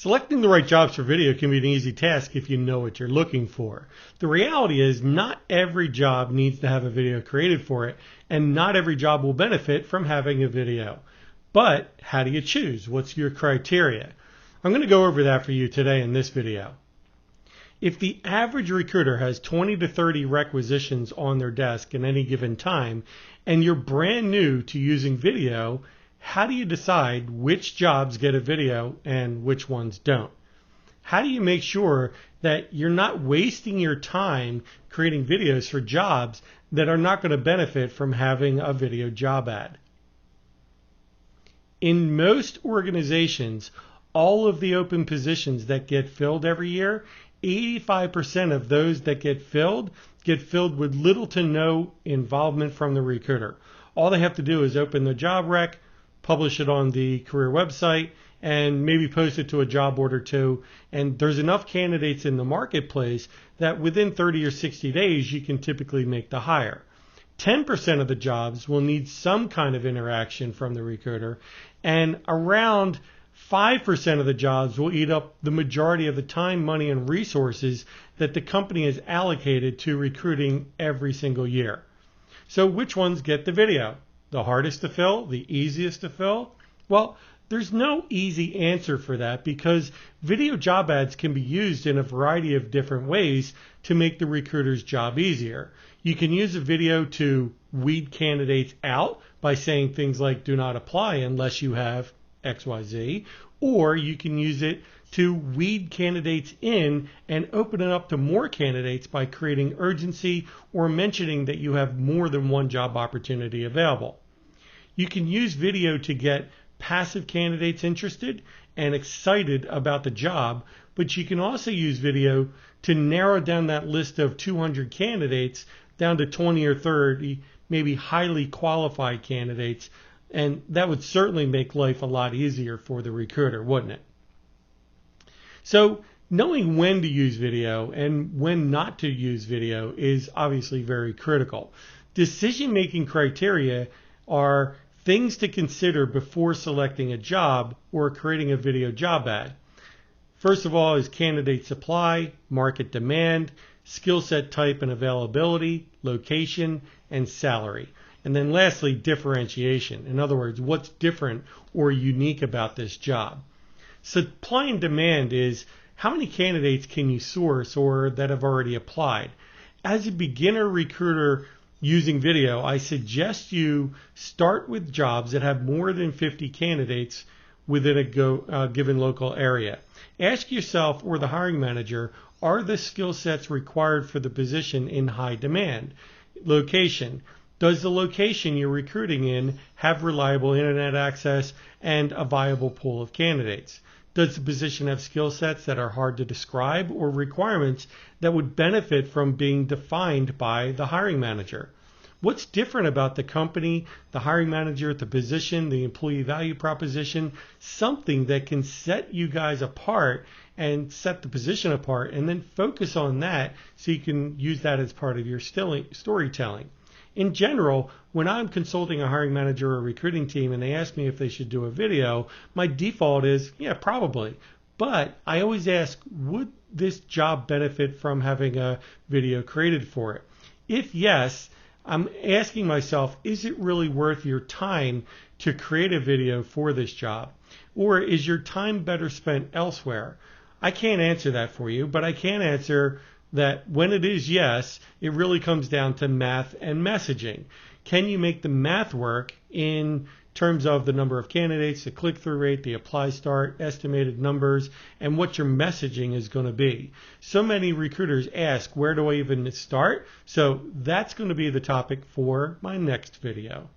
Selecting the right jobs for video can be an easy task if you know what you're looking for. The reality is not every job needs to have a video created for it, and not every job will benefit from having a video. But how do you choose? What's your criteria? I'm going to go over that for you today in this video. If the average recruiter has 20 to 30 requisitions on their desk at any given time, and you're brand new to using video, how do you decide which jobs get a video and which ones don't? How do you make sure that you're not wasting your time creating videos for jobs that are not going to benefit from having a video job ad? In most organizations, all of the open positions that get filled every year, 85% of those that get filled with little to no involvement from the recruiter. All they have to do is open the job rec, publish it on the career website, and maybe post it to a job board or two. And there's enough candidates in the marketplace that within 30 or 60 days, you can typically make the hire. 10% of the jobs will need some kind of interaction from the recruiter, and around 5% of the jobs will eat up the majority of the time, money, and resources that the company has allocated to recruiting every single year. So which ones get the video? The hardest to fill? The easiest to fill? Well, there's no easy answer for that because video job ads can be used in a variety of different ways to make the recruiter's job easier. You can use a video to weed candidates out by saying things like do not apply unless you have XYZ, or you can use it to weed candidates in and open it up to more candidates by creating urgency or mentioning that you have more than one job opportunity available. You can use video to get passive candidates interested and excited about the job, but you can also use video to narrow down that list of 200 candidates down to 20 or 30, maybe highly qualified candidates, and that would certainly make life a lot easier for the recruiter, wouldn't it? So knowing when to use video and when not to use video is obviously very critical. Decision-making criteria are things to consider before selecting a job or creating a video job ad. First of all is candidate supply, market demand, skill set type and availability, location, and salary. And then lastly, differentiation. In other words, what's different or unique about this job? Supply and demand is how many candidates can you source or that have already applied. As a beginner recruiter using video, I suggest you start with jobs that have more than 50 candidates within a given local area. Ask yourself or the hiring manager, are the skill sets required for the position in high demand? Location. Does the location you're recruiting in have reliable internet access and a viable pool of candidates? Does the position have skill sets that are hard to describe or requirements that would benefit from being defined by the hiring manager? What's different about the company, the hiring manager, the position, the employee value proposition, something that can set you guys apart and set the position apart, and then focus on that so you can use that as part of your storytelling. In general, when I'm consulting a hiring manager or a recruiting team and they ask me if they should do a video, my default is, yeah, probably. But I always ask, would this job benefit from having a video created for it? If yes, I'm asking myself, is it really worth your time to create a video for this job? Or is your time better spent elsewhere? I can't answer that for you, but I can answer that when it is yes, it really comes down to math and messaging. Can you make the math work in terms of the number of candidates, the click-through rate, the apply start, estimated numbers, and what your messaging is going to be? So many recruiters ask, where do I even start? So that's going to be the topic for my next video.